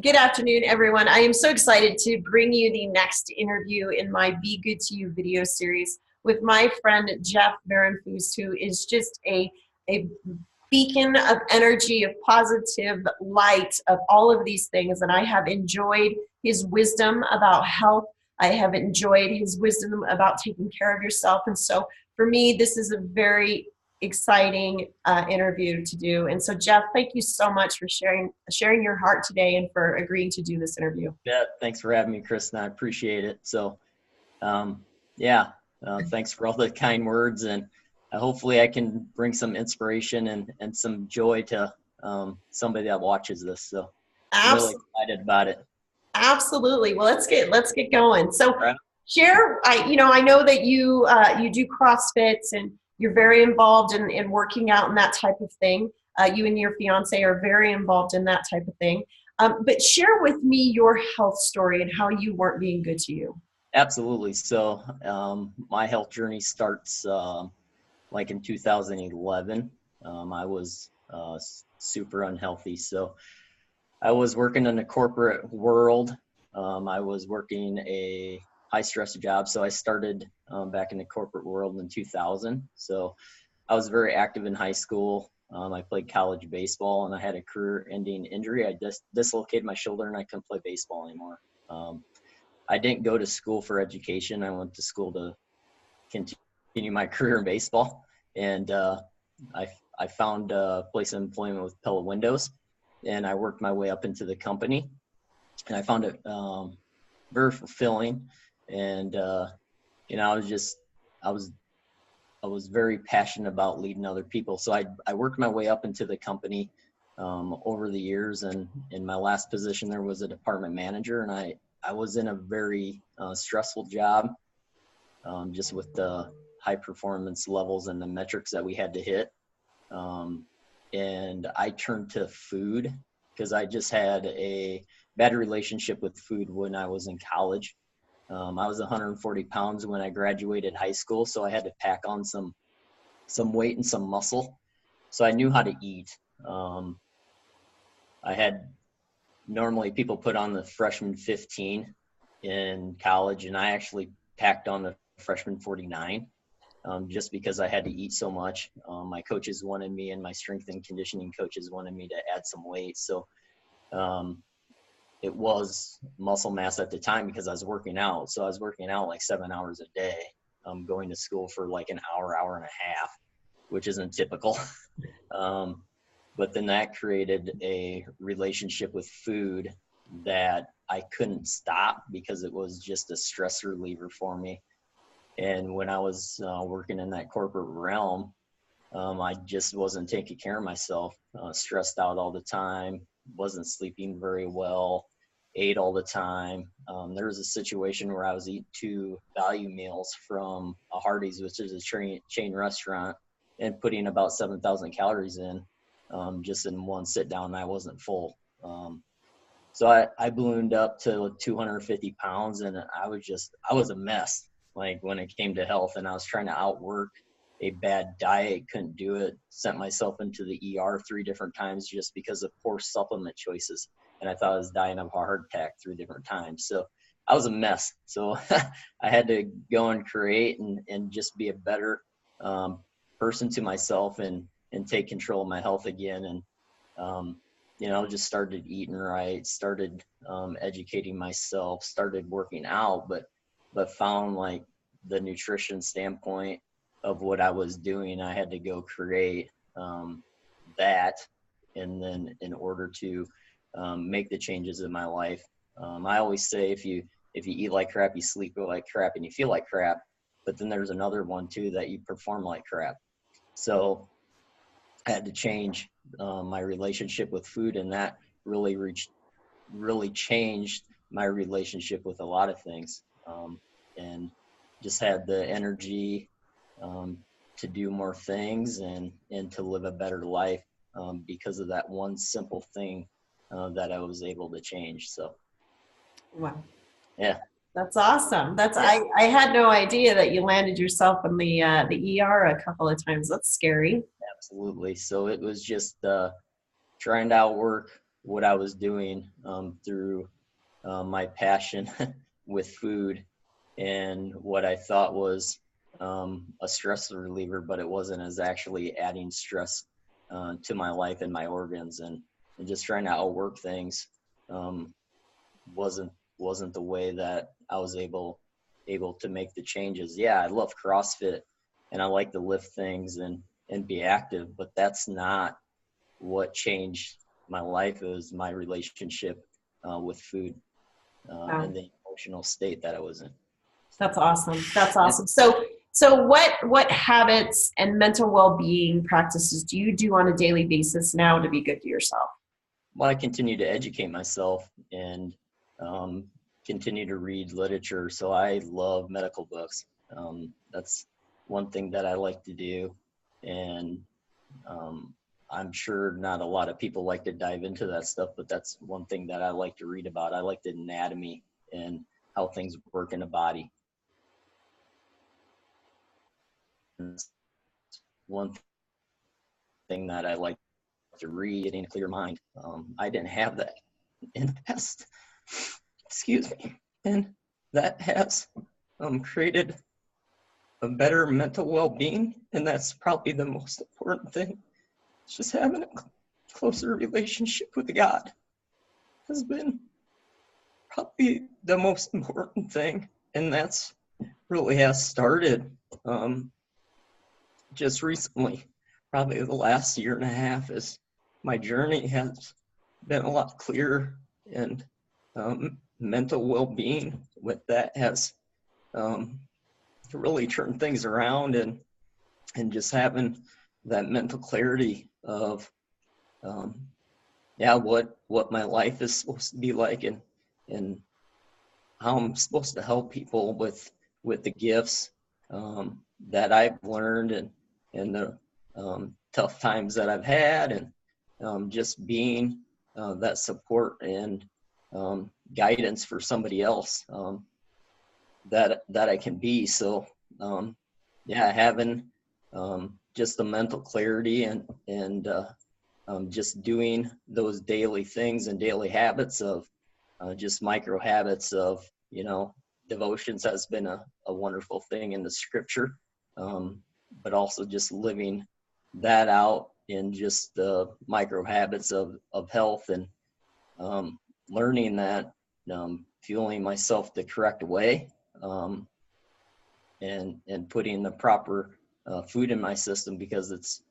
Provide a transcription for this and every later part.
Good afternoon, everyone. I am so excited to bring you the next interview in my Be Good to You video series with my friend Jeff Bahrenfuss, who is just a beacon of energy, of positive light, of all of these things. And I have enjoyed his wisdom about health. I have enjoyed his wisdom about taking care of yourself. And so for me, this is a very exciting interview to do. And so, Jeff, thank you so much for sharing your heart today and for agreeing to do this interview. Yeah, thanks for having me, Kristen. I appreciate it. So, yeah, thanks for all the kind words, and hopefully I can bring some inspiration and some joy to somebody that watches this. So, I'm really Absolutely. excited about it. Absolutely. Well, let's get going. So, Right. share. I know that you do CrossFits and you're very involved in working out and that type of thing. You and your fiance are very involved in that type of thing. But share with me your health story and how you weren't being good to you. Absolutely. So, my health journey starts like in 2011. I was super unhealthy. So, I was working in the corporate world. I was working a high stress job. So I started back in the corporate world in 2000. So I was very active in high school. I played college baseball and I had a career ending injury. I dislocated my shoulder and I couldn't play baseball anymore. I didn't go to school for education. I went to school to continue my career in baseball. And I found a place of employment with Pella Windows, and I worked my way up into the company, and I found it very fulfilling. And I was just I was I was very passionate about leading other people. So I worked my way up into the company over the years, and in my last position there was a department manager, and I was in a very stressful job, just with the high performance levels and the metrics that we had to hit. And I turned to food because I just had a bad relationship with food when I was in college. I was 140 pounds when I graduated high school, so I had to pack on some weight and some muscle. So I knew how to eat. I had normally people put on the freshman 15 in college, and I actually packed on the freshman 49. Just because I had to eat so much. My coaches wanted me, and my strength and conditioning coaches wanted me to add some weight. So it was muscle mass at the time because I was working out. So I was working out like 7 hours a day, going to school for like an hour, hour and a half, which isn't typical. But then that created a relationship with food that I couldn't stop because it was just a stress reliever for me. And when I was working in that corporate realm, I just wasn't taking care of myself, stressed out all the time, wasn't sleeping very well, ate all the time. There was a situation where I was eating 2 value meals from a Hardee's, which is a chain restaurant, and putting about 7,000 calories in just in one sit down, and I wasn't full. So I ballooned up to 250 pounds, and I was a mess. Like when it came to health, and I was trying to outwork a bad diet, couldn't do it, sent myself into the ER 3 different times just because of poor supplement choices. And I thought I was dying of a heart attack 3 different times. So I was a mess. So I had to go and create and just be a better person to myself and take control of my health again. And, just started eating right, started educating myself, started working out, but found like the nutrition standpoint of what I was doing, I had to go create that. And then in order to make the changes in my life, I always say, if you eat like crap, you sleep like crap, and you feel like crap. But then there's another one too, that you perform like crap. So I had to change my relationship with food, and that really changed my relationship with a lot of things. And just had the energy to do more things and to live a better life because of that one simple thing that I was able to change. So, Wow, yeah. that's awesome. Yeah. I had no idea that you landed yourself in the ER a couple of times. That's scary. Absolutely. So it was just trying to outwork what I was doing through my passion with food and what I thought was a stress reliever, but it wasn't, as actually adding stress to my life and my organs, and just trying to outwork things wasn't the way that I was able to make the changes. Yeah, I love CrossFit and I like to lift things and be active, but that's not what changed my life. It was my relationship with food Wow. and the emotional state that I was in. That's awesome. That's Yeah. awesome. So what habits and mental well-being practices do you do on a daily basis now to be good to yourself? Well, I continue to educate myself and continue to read literature. So I love medical books. That's one thing that I like to do. And I'm sure not a lot of people like to dive into that stuff, but that's one thing that I like to read about. I like the anatomy and how things work in the body. And one thing that I like to read, getting a clear mind. I didn't have that in the past. Excuse me. And that has created a better mental well-being, and that's probably the most important thing. It's just having a closer relationship with God has been probably the most important thing, and that's really has started just recently, probably the last year and a half. As my journey has been a lot clearer, and mental well-being with that has really turned things around, and just having that mental clarity of what my life is supposed to be like, and how I'm supposed to help people with the gifts that I've learned, and the tough times that I've had, and just being that support and guidance for somebody else that I can be. So having just the mental clarity and just doing those daily things and daily habits of just micro habits of, devotions has been a wonderful thing in the scripture, but also just living that out in just the micro habits of health, and learning that, fueling myself the correct way, and putting the proper food in my system, because it's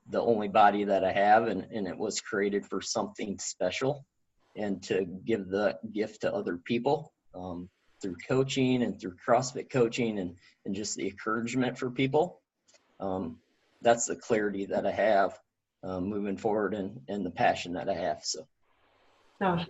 the only body that I have, and it was created for something special, and to give the gift to other people through coaching and through CrossFit coaching, and just the encouragement for people. That's the clarity that I have moving forward, and the passion that I have. So. Oh.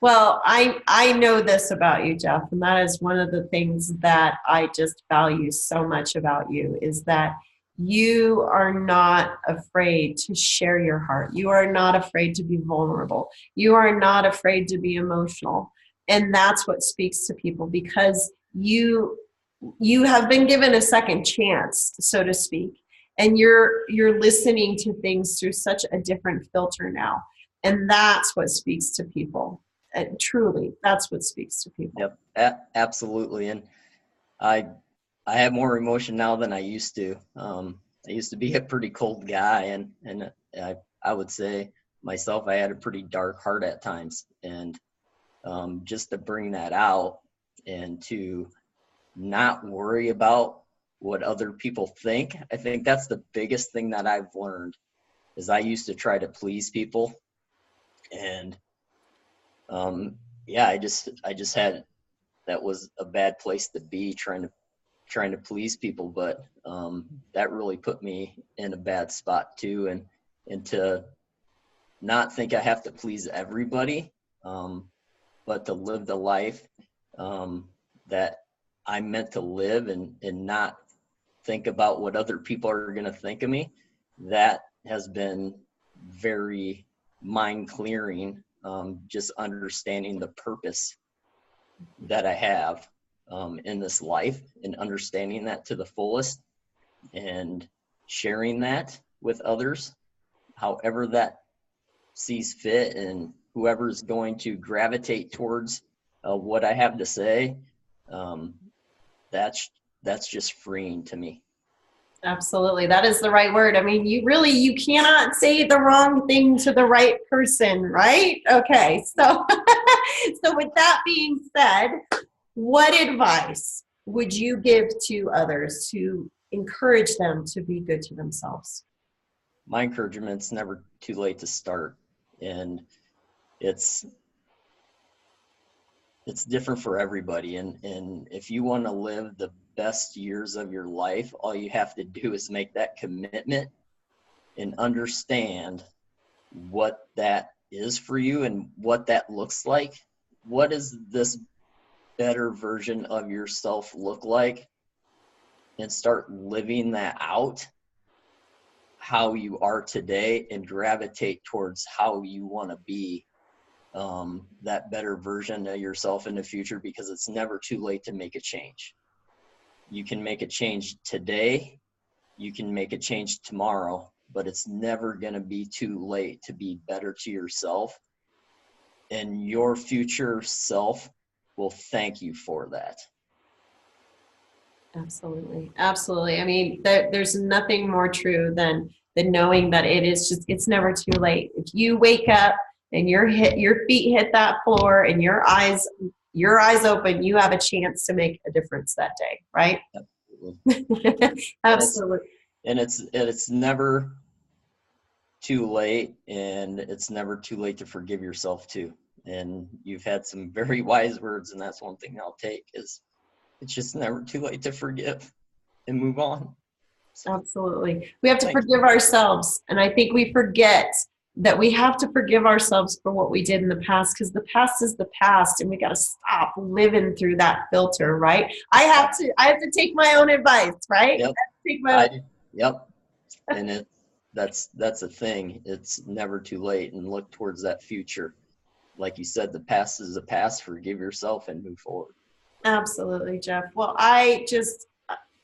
Well, I know this about you, Jeff, and that is one of the things that I just value so much about you, is that you are not afraid to share your heart. You are not afraid to be vulnerable. You are not afraid to be emotional. And that's what speaks to people, because you have been given a second chance, so to speak. And you're listening to things through such a different filter now. And that's what speaks to people. And truly, that's what speaks to people. Yep, absolutely. And I have more emotion now than I used to. I used to be a pretty cold guy, and I would say myself, I had a pretty dark heart at times. And just to bring that out, and to not worry about what other people think, I think that's the biggest thing that I've learned. Is I used to try to please people, and I just had, that was a bad place to be, trying to please people. But that really put me in a bad spot too, and to not think I have to please everybody, but to live the life that I'm meant to live, and not think about what other people are going to think of me. That has been very mind clearing, just understanding the purpose that I have in this life, and understanding that to the fullest, and sharing that with others, however that sees fit, and whoever's going to gravitate towards what I have to say, um, that's just freeing to me. Absolutely. That is the right word. I mean, you cannot say the wrong thing to the right person, right? Okay. So, so with that being said, what advice would you give to others to encourage them to be good to themselves? My encouragement's never too late to start, and it's different for everybody. And if you want to live the best years of your life, all you have to do is make that commitment and understand what that is for you and what that looks like. What does this better version of yourself look like? And start living that out, how you are today, and gravitate towards how you want to be, that better version of yourself in the future, because it's never too late to make a change. You can make a change today, you can make a change tomorrow, but it's never going to be too late to be better to yourself. And your future self will thank you for that. Absolutely. Absolutely. I mean, there's nothing more true than knowing that it's never too late. If you wake up and your feet hit that floor and your eyes open, you have a chance to make a difference that day, right? Absolutely. Absolutely. And it's never too late, and it's never too late to forgive yourself too. And you've had some very wise words, and that's one thing I'll take, is it's just never too late to forgive and move on. So, absolutely. We have to forgive ourselves. And I think we forget that we have to forgive ourselves for what we did in the past, because the past is the past, and we got to stop living through that filter, right? I have to take my own advice, right? Yep. Take my Yep. And that's a thing. It's never too late, and look towards that future. Like you said, the past is the past. Forgive yourself and move forward. Absolutely, Jeff. Well, I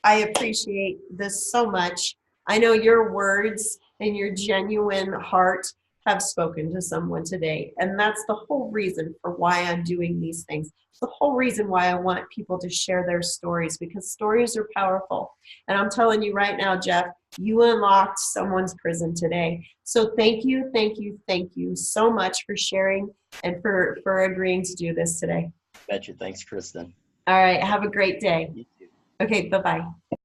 appreciate this so much. I know your words and your genuine heart have spoken to someone today. And that's the whole reason for why I'm doing these things. It's the whole reason why I want people to share their stories, because stories are powerful. And I'm telling you right now, Jeff, you unlocked someone's prison today. So thank you, thank you, thank you so much for sharing and for agreeing to do this today. Betcha. Thanks, Kristen. All right. Have a great day. You too. Okay. Bye-bye.